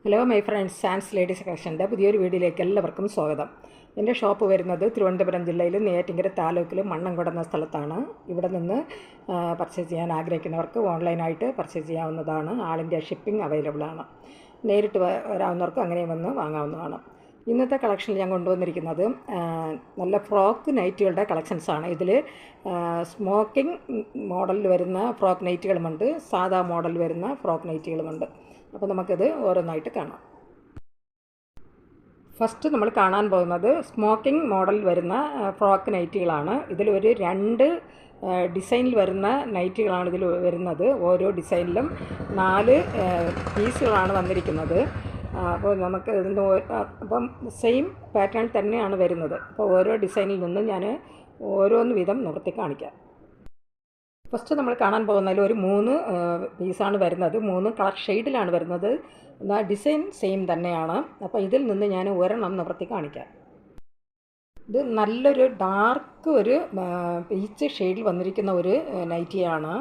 Hello my friends, Sans ladies കളക്ഷൻ്റെ പുതിയൊരു വീഡിയോയിലേക്ക് എല്ലാവർക്കും സ്വാഗതം. എൻ്റെ ഷോപ്പ് വരുന്നത് തിരുവനന്തപുരം ജില്ലയിൽ നെയ്യാറ്റിൻകര താലൂക്കിൽ മണ്ണംകുട എന്ന സ്ഥലത്താണ്. ഇവിടെ നിന്ന് പർച്ചേസ് ചെയ്യാൻ ആഗ്രഹിക്കുന്നവർക്ക് ഓൺലൈനായിട്ട് പർച്ചേസ് ചെയ്യാവുന്നതാണ്. ആൾ ഇന്ത്യ ഷിപ്പിംഗ് അവൈലബിൾ ആണ്. നേരിട്ട് വരാവുന്നവർക്ക് അങ്ങനെ വന്ന് വാങ്ങാവുന്നതാണ്. ഇന്നത്തെ കളക്ഷനിൽ ഞാൻ കൊണ്ടുവന്നിരിക്കുന്നത് നല്ല ഫ്രോക്ക് നൈറ്റുകളുടെ കളക്ഷൻസാണ്. ഇതിൽ സ്മോക്കിംഗ് മോഡലിൽ വരുന്ന ഫ്രോക്ക് നൈറ്റുകളുമുണ്ട്, സാധാ മോഡൽ വരുന്ന ഫ്രോക്ക് നൈറ്റുകളുമുണ്ട്. അപ്പോൾ നമുക്കിത് ഓരോന്നായിട്ട് കാണാം. ഫസ്റ്റ് നമ്മൾ കാണാൻ പോകുന്നത് സ്മോക്കിംഗ് മോഡൽ വരുന്ന ഫ്രോക്ക് നൈറ്റികളാണ്. ഇതിലൊരു 2 ഡിസൈനിൽ വരുന്ന നൈറ്റികളാണ് ഇതിൽ വരുന്നത്. ഓരോ ഡിസൈനിലും 4 പീസുകളാണ് വന്നിരിക്കുന്നത്. അപ്പോൾ നമുക്ക് ഇതിൻ്റെ അപ്പം സെയിം പാറ്റേൺ തന്നെയാണ് വരുന്നത്. അപ്പോൾ ഓരോ ഡിസൈനിൽ നിന്നും ഞാൻ ഓരോന്ന് വീതം നിവർത്തി കാണിക്കാം. ഫസ്റ്റ് നമ്മൾ കാണാൻ പോകുന്നതിൽ ഒരു 3 പീസാണ് വരുന്നത്. 3 കളർ ഷെയ്ഡിലാണ് വരുന്നത്. എന്നാൽ ഡിസൈൻ സെയിം തന്നെയാണ്. അപ്പോൾ ഇതിൽ നിന്ന് ഞാൻ ഒരെണ്ണം നിവർത്തി കാണിക്കാം. ഇത് നല്ലൊരു ഡാർക്ക് ഒരു പീച്ച് ഷെയ്ഡിൽ വന്നിരിക്കുന്ന ഒരു നൈറ്റിയാണ്.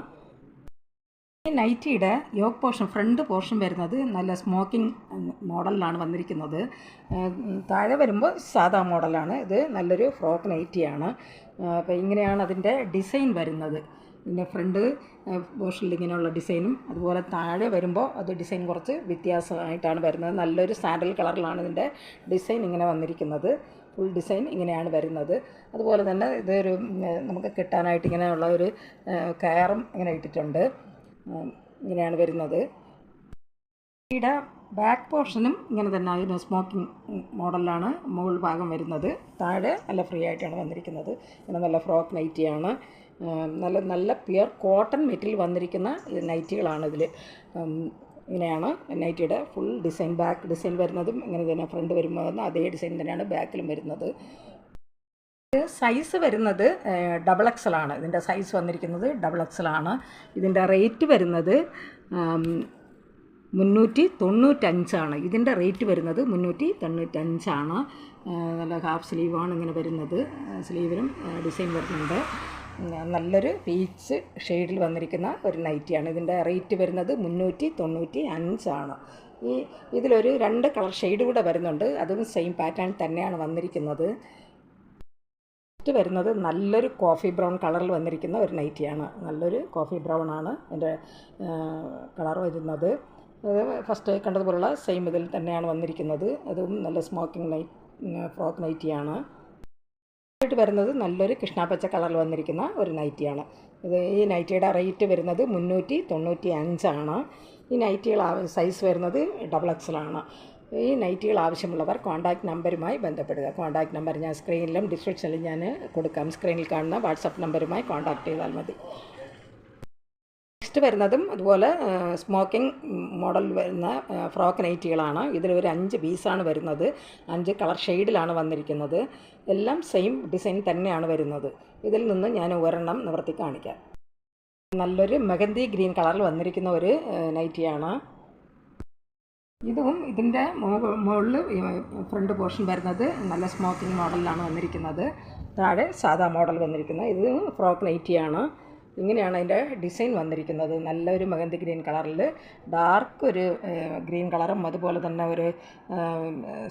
ഈ നൈറ്റിയുടെ യോക്ക് പോർഷൻ, ഫ്രണ്ട് പോർഷൻ വരുന്നത് നല്ല സ്മോക്കിംഗ് മോഡലിലാണ് വന്നിരിക്കുന്നത്. താഴെ വരുമ്പോൾ സാധാ മോഡലാണ്. ഇത് നല്ലൊരു ഫ്രോക്ക് നൈറ്റിയാണ്. അപ്പോൾ ഇങ്ങനെയാണ് അതിൻ്റെ ഡിസൈൻ വരുന്നത്. പിന്നെ ഫ്രണ്ട് പോർഷനിൽ ഇങ്ങനെയുള്ള ഡിസൈനും, അതുപോലെ താഴെ വരുമ്പോൾ അത് ഡിസൈൻ കുറച്ച് വ്യത്യാസമായിട്ടാണ് വരുന്നത്. നല്ലൊരു സാൻഡൽ കളറിലാണ് ഇതിൻ്റെ ഡിസൈൻ ഇങ്ങനെ വന്നിരിക്കുന്നത്. ഫുൾ ഡിസൈൻ ഇങ്ങനെയാണ് വരുന്നത്. അതുപോലെ തന്നെ ഇതൊരു നമുക്ക് കിട്ടാനായിട്ട് ഇങ്ങനെയുള്ള ഒരു കയറും ഇങ്ങനെ ഇട്ടിട്ടുണ്ട്. ഇങ്ങനെയാണ് വരുന്നത്. ഇവിടെ ബാക്ക് പോർഷനും ഇങ്ങനെ തന്നെ അതിന് സ്മോക്കിംഗ് മോഡലിലാണ് മുകൾ ഭാഗം വരുന്നത്. താഴെ നല്ല ഫ്രീ ആയിട്ടാണ് വന്നിരിക്കുന്നത്. ഇങ്ങനെ നല്ല ഫ്രോക്ക് നൈറ്റിയാണ്. നല്ല പ്യുർ കോട്ടൺ മെറ്റീരിയൽ വന്നിരിക്കുന്ന നൈറ്റികളാണ് ഇതിൽ. ഇങ്ങനെയാണ് നൈറ്റിയുടെ ഫുൾ ഡിസൈൻ. ബാക്ക് ഡിസൈൻ വരുന്നതും ഇങ്ങനെ തന്നെ, ഫ്രണ്ട് വരുമ്പോൾ അതേ ഡിസൈൻ തന്നെയാണ് ബാക്കിലും വരുന്നത്. സൈസ് വരുന്നത് XXL ആണ്. ഇതിൻ്റെ സൈസ് വന്നിരിക്കുന്നത് XXL ആണ്. ഇതിൻ്റെ റേറ്റ് വരുന്നത് 395 ആണ്. ഇതിൻ്റെ റേറ്റ് വരുന്നത് 395 ആണ്. നല്ല ഹാഫ് സ്ലീവാണ് ഇങ്ങനെ വരുന്നത്. സ്ലീവിനും ഡിസൈൻ വരുന്നുണ്ട്. നല്ലൊരു പീച്ച് ഷെയ്ഡിൽ വന്നിരിക്കുന്ന ഒരു നൈറ്റിയാണ്. ഇതിൻ്റെ റേറ്റ് വരുന്നത് 395 ആണ്. ഇതിലൊരു 2 കളർ ഷെയ്ഡ് കൂടെ വരുന്നുണ്ട്. അതും സെയിം പാറ്റേൺ തന്നെയാണ് വന്നിരിക്കുന്നത്. നെക്സ്റ്റ് വരുന്നത് നല്ലൊരു കോഫി ബ്രൗൺ കളറിൽ വന്നിരിക്കുന്ന ഒരു നൈറ്റിയാണ്. നല്ലൊരു കോഫി ബ്രൗൺ ആണ് എൻ്റെ കളർ വരുന്നത്. ഫസ്റ്റ് കണ്ടതുപോലുള്ള സെയിം ഇതിൽ തന്നെയാണ് വന്നിരിക്കുന്നത്. അതും നല്ല സ്മോക്കിംഗ് ഫ്രോക്ക് നൈറ്റിയാണ്. ആയിട്ട് വരുന്നത് നല്ലൊരു കൃഷ്ണാപ്പച്ച കളറിൽ വന്നിരിക്കുന്ന ഒരു നൈറ്റിയാണ്. ഈ നൈറ്റിയുടെ റേറ്റ് വരുന്നത് 395 ആണ്. ഈ നൈറ്റികൾ സൈസ് വരുന്നത് XXL ആണ്. ഈ നൈറ്റികൾ ആവശ്യമുള്ളവർ കോൺടാക്റ്റ് നമ്പറുമായി ബന്ധപ്പെടുക. കോൺടാക്റ്റ് നമ്പർ ഞാൻ സ്ക്രീനിലും ഡിസ്ക്രിപ്ഷനിലും ഞാൻ കൊടുക്കാം. സ്ക്രീനിൽ കാണുന്ന വാട്സപ്പ് നമ്പറുമായി കോൺടാക്റ്റ് ചെയ്താൽ മതി. നെക്സ്റ്റ് വരുന്നതും അതുപോലെ സ്മോക്കിംഗ് മോഡൽ വരുന്ന ഫ്രോക്ക് നൈറ്റികളാണ്. ഇതിലൊരു 5 പീസാണ് വരുന്നത്. 5 കളർ ഷെയ്ഡിലാണ് വന്നിരിക്കുന്നത്. എല്ലാം സെയിം ഡിസൈൻ തന്നെയാണ് വരുന്നത്. ഇതിൽ നിന്ന് ഞാൻ ഒരെണ്ണം നിവർത്തി കാണിക്കാം. നല്ലൊരു മെഹന്തി ഗ്രീൻ കളറിൽ വന്നിരിക്കുന്ന ഒരു നൈറ്റിയാണ്. ഇതും ഇതിൻ്റെ മുകളിൽ ഫ്രണ്ട് പോർഷൻ വരുന്നത് നല്ല സ്മോക്കിംഗ് മോഡലിലാണ് വന്നിരിക്കുന്നത്. താഴെ സാധാ മോഡൽ വന്നിരിക്കുന്നത്. ഇത് ഫ്രോക്ക് നൈറ്റിയാണ്. ഇങ്ങനെയാണ് അതിൻ്റെ ഡിസൈൻ വന്നിരിക്കുന്നത്. നല്ലൊരു മെഹന്തി ഗ്രീൻ കളറിൽ ഡാർക്ക് ഒരു ഗ്രീൻ കളറും, അതുപോലെ തന്നെ ഒരു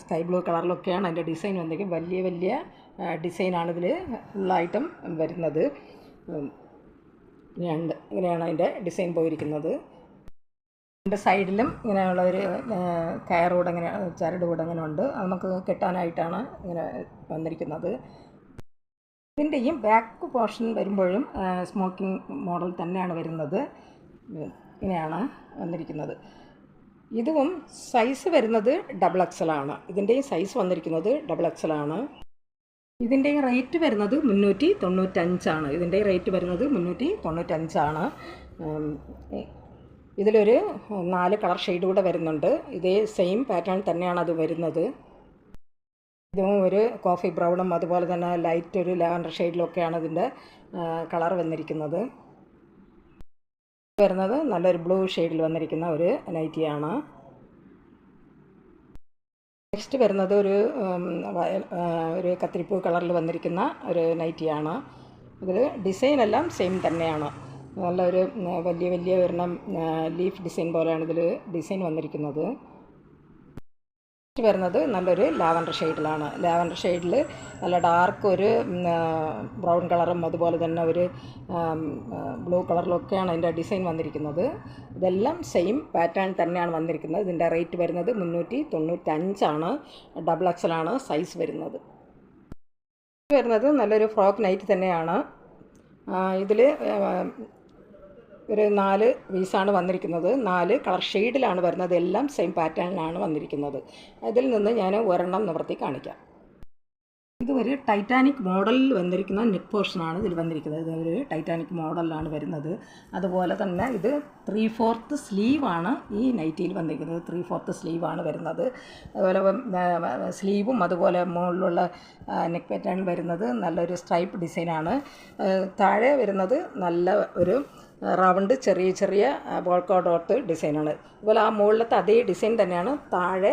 സ്കൈ ബ്ലൂ കളറിലൊക്കെയാണ് അതിൻ്റെ ഡിസൈൻ വന്നിരിക്കുന്നത്. വലിയ വലിയ ഡിസൈനാണ് ഇതിൽ ഫുള്ളായിട്ടും വരുന്നത്. ഇങ്ങനെയാണ് അതിൻ്റെ ഡിസൈൻ പോയിരിക്കുന്നത്. രണ്ട് സൈഡിലും ഇങ്ങനെയുള്ള ഒരു കയറൂടെ ഇങ്ങനെ ചരടുകൂടെ അങ്ങനെ ഉണ്ട്. നമുക്ക് കെട്ടാനായിട്ടാണ് ഇങ്ങനെ വന്നിരിക്കുന്നത്. ഇതിൻ്റെയും ബാക്ക് പോർഷൻ വരുമ്പോഴും സ്മോക്കിംഗ് മോഡൽ തന്നെയാണ് വരുന്നത്. ഇങ്ങനെയാണ് വന്നിരിക്കുന്നത്. ഇതും സൈസ് വരുന്നത് XXL ആണ്. ഇതിൻ്റെയും സൈസ് വന്നിരിക്കുന്നത് XXL ആണ്. ഇതിൻ്റെയും റേറ്റ് വരുന്നത് 395 ആണ്. ഇതിൻ്റെയും റേറ്റ് വരുന്നത് 395 ആണ്. ഇതിലൊരു 4 കളർ ഷെയ്ഡ് കൂടെ വരുന്നുണ്ട്. ഇതേ സെയിം പാറ്റേൺ തന്നെയാണ് അത് വരുന്നത്. ഇതും ഒരു കോഫി ബ്രൗണും അതുപോലെ തന്നെ ലൈറ്റ് ഒരു ലാവൻഡർ ഷെയ്ഡിലൊക്കെയാണ് ഇതിൻ്റെ കളർ വന്നിരിക്കുന്നത്. വരുന്നത് നല്ലൊരു ബ്ലൂ ഷെയ്ഡിൽ വന്നിരിക്കുന്ന ഒരു നൈറ്റിയാണ്. നെക്സ്റ്റ് വരുന്നത് ഒരു കത്തിരിപ്പൂ കളറിൽ വന്നിരിക്കുന്ന ഒരു നൈറ്റിയാണ്. ഇതിൽ ഡിസൈനെല്ലാം സെയിം തന്നെയാണ്. നല്ലൊരു വലിയ ഒരെണ്ണം ലീഫ് ഡിസൈൻ പോലെയാണ് ഇതിൽ ഡിസൈൻ വന്നിരിക്കുന്നത്. വരുന്നത് നല്ലൊരു ലാവൻഡർ ഷെയ്ഡിലാണ്. ലാവൻഡർ ഷെയ്ഡിൽ നല്ല ഡാർക്ക് ഒരു ബ്രൗൺ കളറും അതുപോലെ തന്നെ ഒരു ബ്ലൂ കളറിലൊക്കെയാണ് അതിൻ്റെ ഡിസൈൻ വന്നിരിക്കുന്നത്. ഇതെല്ലാം സെയിം പാറ്റേൺ തന്നെയാണ് വന്നിരിക്കുന്നത്. ഇതിൻ്റെ റേറ്റ് വരുന്നത് 395 ഡബിൾ എക്സലാണ് സൈസ് വരുന്നത്. നല്ലൊരു ഫ്രോക്ക് നൈറ്റ് തന്നെയാണ്. ഇതിൽ ഒരു 4 പീസാണ് വന്നിരിക്കുന്നത്. 4 കളർ ഷെയ്ഡിലാണ് വരുന്നത്. എല്ലാം സെയിം പാറ്റേണിലാണ് വന്നിരിക്കുന്നത്. ഇതിൽ നിന്ന് ഞാൻ ഒരെണ്ണം നിവർത്തി കാണിക്കാം. ഇത് ഒരു ടൈറ്റാനിക് മോഡലിൽ വന്നിരിക്കുന്ന നെക്ക് പോർഷനാണ് ഇതിൽ വന്നിരിക്കുന്നത്. ഇതൊരു ടൈറ്റാനിക് മോഡലിലാണ് വരുന്നത്. അതുപോലെ തന്നെ ഇത് 3/4 സ്ലീവാണ് ഈ നൈറ്റിയിൽ വന്നിരിക്കുന്നത്. 3/4 സ്ലീവാണ് വരുന്നത്. അതുപോലെ സ്ലീവും അതുപോലെ മുകളിലുള്ള നെക്ക് പാറ്റേൺ വരുന്നത് നല്ലൊരു സ്ട്രൈപ്പ് ഡിസൈനാണ്. താഴെ വരുന്നത് നല്ല ഒരു റൗണ്ട് ചെറിയ ചെറിയ ബോൾക്കോ ഡോട്ട് ഡിസൈനാണ്. അതുപോലെ ആ മുകളിലത്തെ അതേ ഡിസൈൻ തന്നെയാണ് താഴെ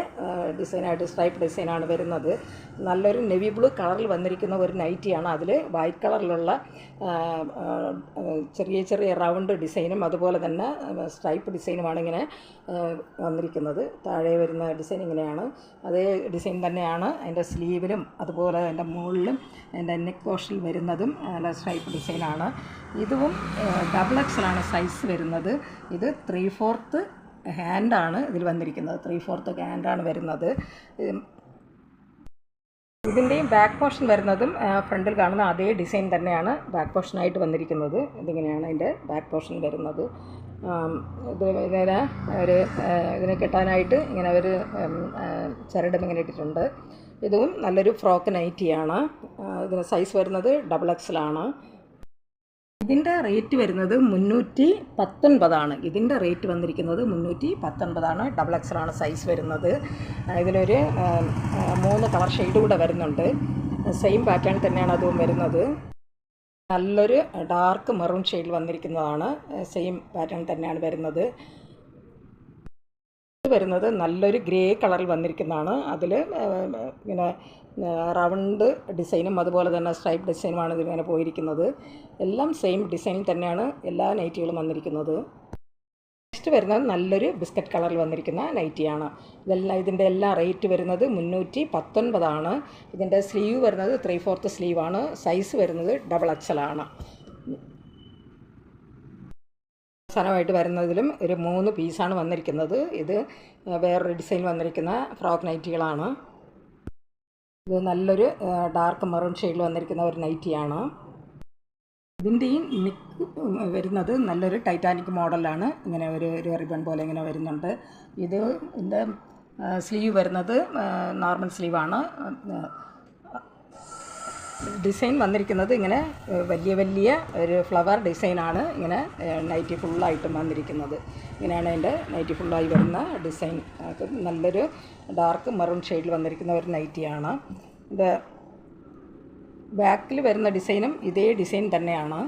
ഡിസൈനായിട്ട് സ്ട്രൈപ്പ് ഡിസൈനാണ് വരുന്നത്. നല്ലൊരു നെവി ബ്ലൂ കളറിൽ വന്നിരിക്കുന്ന ഒരു നൈറ്റിയാണ്. അതിൽ വൈറ്റ് കളറിലുള്ള ചെറിയ ചെറിയ റൗണ്ട് ഡിസൈനും അതുപോലെ തന്നെ സ്ട്രൈപ്പ് ഡിസൈനുമാണ് ഇങ്ങനെ വന്നിരിക്കുന്നത്. താഴെ വരുന്ന ഡിസൈൻ ഇങ്ങനെയാണ്. അതേ ഡിസൈൻ തന്നെയാണ് അതിൻ്റെ സ്ലീവിലും അതുപോലെ അതിൻ്റെ മുകളിലും അതിൻ്റെ നെക്ക് പോർഷനിൽ വരുന്നതും നല്ല സ്ട്രൈപ്പ് ഡിസൈനാണ്. ഇതും ഡബിൾ എക്സലാണ് സൈസ് വരുന്നത്. ഇത് 3/4 ഹാൻഡാണ് ഇതിൽ വന്നിരിക്കുന്നത്. 3/4 ഹാൻഡാണ് വരുന്നത്. ഇതിൻ്റെയും ബാക്ക് പോർഷൻ വരുന്നതും ഫ്രണ്ടിൽ കാണുന്ന അതേ ഡിസൈൻ തന്നെയാണ് ബാക്ക് പോർഷനായിട്ട് വന്നിരിക്കുന്നത്. ഇതിങ്ങനെയാണ് അതിൻ്റെ ബാക്ക് പോർഷൻ വരുന്നത്. ഇതിനെ കെട്ടാനായിട്ട് ഇങ്ങനെ ഒരു ചരടും ഇങ്ങനെ ഇട്ടിട്ടുണ്ട്. ഇതും നല്ലൊരു ഫ്രോക്ക് നൈറ്റിയാണ്. ഇതിന് സൈസ് വരുന്നത് ഡബിൾ എക്സലാണ്. ഇതിൻ്റെ റേറ്റ് വരുന്നത് 319. ഇതിൻ്റെ റേറ്റ് വന്നിരിക്കുന്നത് 319. ഡബിൾ എക്സലാണ് സൈസ് വരുന്നത്. ഇതിലൊരു 3 കളർ ഷെയ്ഡ് കൂടെ വരുന്നുണ്ട്. സെയിം പാറ്റേൺ തന്നെയാണ് അതും വരുന്നത്. നല്ലൊരു ഡാർക്ക് മെറൂൺ ഷെയ്ഡിൽ വന്നിരിക്കുന്നതാണ്. സെയിം പാറ്റേൺ തന്നെയാണ് വരുന്നത്. നല്ലൊരു ഗ്രേ കളറിൽ വന്നിരിക്കുന്നതാണ്. അതിൽ ഇങ്ങനെ റൗണ്ട് ഡിസൈനും അതുപോലെ തന്നെ സ്ട്രൈപ്പ് ഡിസൈനുമാണ് ഇതിങ്ങനെ പോയിരിക്കുന്നത്. എല്ലാം സെയിം ഡിസൈനിൽ തന്നെയാണ് എല്ലാ നൈറ്റികളും വന്നിരിക്കുന്നത്. നെക്സ്റ്റ് വരുന്നത് നല്ലൊരു ബിസ്ക്കറ്റ് കളറിൽ വന്നിരിക്കുന്ന നൈറ്റിയാണ്. ഇതിൻ്റെ എല്ലാ റേറ്റ് വരുന്നത് 319. ഇതിൻ്റെ സ്ലീവ് വരുന്നത് 3/4 സ്ലീവാണ്. സൈസ് വരുന്നത് ഡബിൾ എക്സലാണ്. അവസാനമായിട്ട് വരുന്നതിലും ഒരു 3 പീസാണ് വന്നിരിക്കുന്നത്. ഇത് വേറൊരു ഡിസൈൻ വന്നിരിക്കുന്ന ഫ്രോക്ക് നൈറ്റികളാണ്. ഇത് നല്ലൊരു ഡാർക്ക് മെറൂൺ ഷെയ്ഡിൽ വന്നിരിക്കുന്ന ഒരു നൈറ്റിയാണ്. ഇതിൻ്റെയും നെക്ക് വരുന്നത് നല്ലൊരു ടൈറ്റാനിക് മോഡലാണ്. ഇങ്ങനെ ഒരു റിബൺ പോലെ ഇങ്ങനെ വരുന്നുണ്ട്. ഇതിൻ്റെ സ്ലീവ് വരുന്നത് നോർമൽ സ്ലീവാണ്. ഡിസൈൻ വന്നിരിക്കുന്നത് ഇങ്ങനെ വലിയ വലിയ ഒരു ഫ്ലവർ ഡിസൈനാണ് ഇങ്ങനെ നൈറ്റി ഫുള്ളായിട്ടും വന്നിരിക്കുന്നത്. ഇങ്ങനെയാണ് അതിൻ്റെ നൈറ്റി ഫുള്ളായി വരുന്ന ഡിസൈൻ. നല്ലൊരു ഡാർക്ക് മെറൂൺ ഷെയ്ഡിൽ വന്നിരിക്കുന്ന ഒരു നൈറ്റിയാണ്. ഇത് ബാക്കിൽ വരുന്ന ഡിസൈനും ഇതേ ഡിസൈൻ തന്നെയാണ്.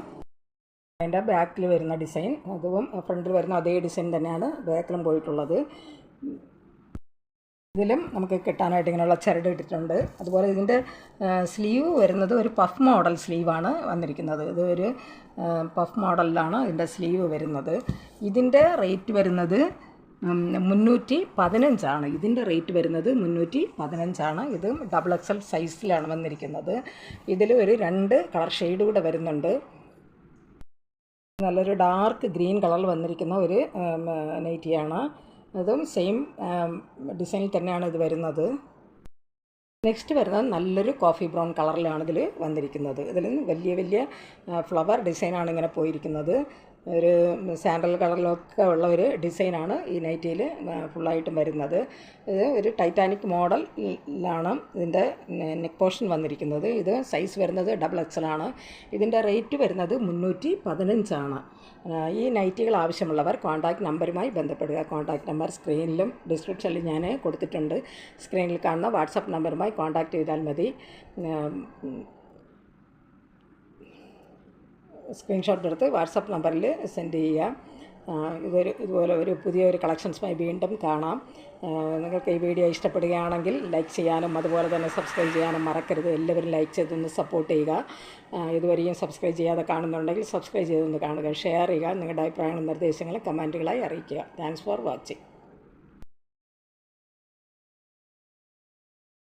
അതിൻ്റെ ബാക്കിൽ വരുന്ന ഡിസൈൻ അതും ഫ്രണ്ടിൽ വരുന്ന അതേ ഡിസൈൻ തന്നെയാണ് ബാക്കിലും പോയിട്ടുള്ളത്. ഇതിലും നമുക്ക് കിട്ടാനായിട്ട് ഇങ്ങനെയുള്ള ചരട് ഇട്ടിട്ടുണ്ട്. അതുപോലെ ഇതിൻ്റെ സ്ലീവ് വരുന്നത് ഒരു പഫ് മോഡൽ സ്ലീവാണ് വന്നിരിക്കുന്നത്. ഇത് ഒരു പഫ് മോഡലിലാണ് ഇതിൻ്റെ സ്ലീവ് വരുന്നത്. ഇതിൻ്റെ റേറ്റ് വരുന്നത് 315. ഇതിൻ്റെ റേറ്റ് വരുന്നത് 315. ഇത് ഡബിൾ എക്സൽ സൈസിലാണ് വന്നിരിക്കുന്നത്. ഇതിൽ ഒരു 2 കളർ ഷെയ്ഡ് കൂടെ വരുന്നുണ്ട്. നല്ലൊരു ഡാർക്ക് ഗ്രീൻ കളറിൽ വന്നിരിക്കുന്ന ഒരു നൈറ്റിയാണ്. അതും സെയിം ഡിസൈനിൽ തന്നെയാണ് ഇത് വരുന്നത്. നെക്സ്റ്റ് വരുന്നത് നല്ലൊരു കോഫി ബ്രൗൺ കളറിലാണ് ഇതിൽ വന്നിരിക്കുന്നത്. ഇതിൽ വലിയ വലിയ ഫ്ലവർ ഡിസൈനാണ് ഇങ്ങനെ പോയിരിക്കുന്നത്. ഒരു സാൻഡൽ കളറിലൊക്കെ ഉള്ള ഒരു ഡിസൈനാണ് ഈ നൈറ്റിയിൽ ഫുള്ളായിട്ടും വരുന്നത്. ഇത് ഒരു ടൈറ്റാനിക് മോഡലാണ് ഇതിൻ്റെ നെക്ക് പോർഷൻ വന്നിരിക്കുന്നത്. ഇത് സൈസ് വരുന്നത് ഡബിൾ എക്സലാണ്. ഇതിൻ്റെ റേറ്റ് വരുന്നത് 315. ഈ നൈറ്റികൾ ആവശ്യമുള്ളവർ കോൺടാക്റ്റ് നമ്പറുമായി ബന്ധപ്പെടുക. കോൺടാക്റ്റ് നമ്പർ സ്ക്രീനിലും ഡിസ്ക്രിപ്ഷനിലും ഞാൻ കൊടുത്തിട്ടുണ്ട്. സ്ക്രീനിൽ കാണുന്ന വാട്സപ്പ് നമ്പറുമായി കോൺടാക്റ്റ് ചെയ്താൽ മതി. സ്ക്രീൻഷോട്ട് എടുത്ത് വാട്സപ്പ് നമ്പറിൽ സെൻഡ് ചെയ്യുക. ഇതുപോലെ ഒരു പുതിയൊരു കളക്ഷൻസുമായി വീണ്ടും കാണാം. നിങ്ങൾക്ക് ഈ വീഡിയോ ഇഷ്ടപ്പെടുകയാണെങ്കിൽ ലൈക്ക് ചെയ്യാനും അതുപോലെ തന്നെ സബ്സ്ക്രൈബ് ചെയ്യാനും മറക്കരുത്. എല്ലാവരും ലൈക്ക് ചെയ്തൊന്ന് സപ്പോർട്ട് ചെയ്യുക. ഇതുവരെയും സബ്സ്ക്രൈബ് ചെയ്യാതെ കാണുന്നുണ്ടെങ്കിൽ സബ്സ്ക്രൈബ് ചെയ്തൊന്ന് കാണുക. ഷെയർ ചെയ്യുക. നിങ്ങളുടെ അഭിപ്രായങ്ങളും നിർദ്ദേശങ്ങളും കമൻറ്റുകളായി അറിയിക്കുക. Thanks for watching.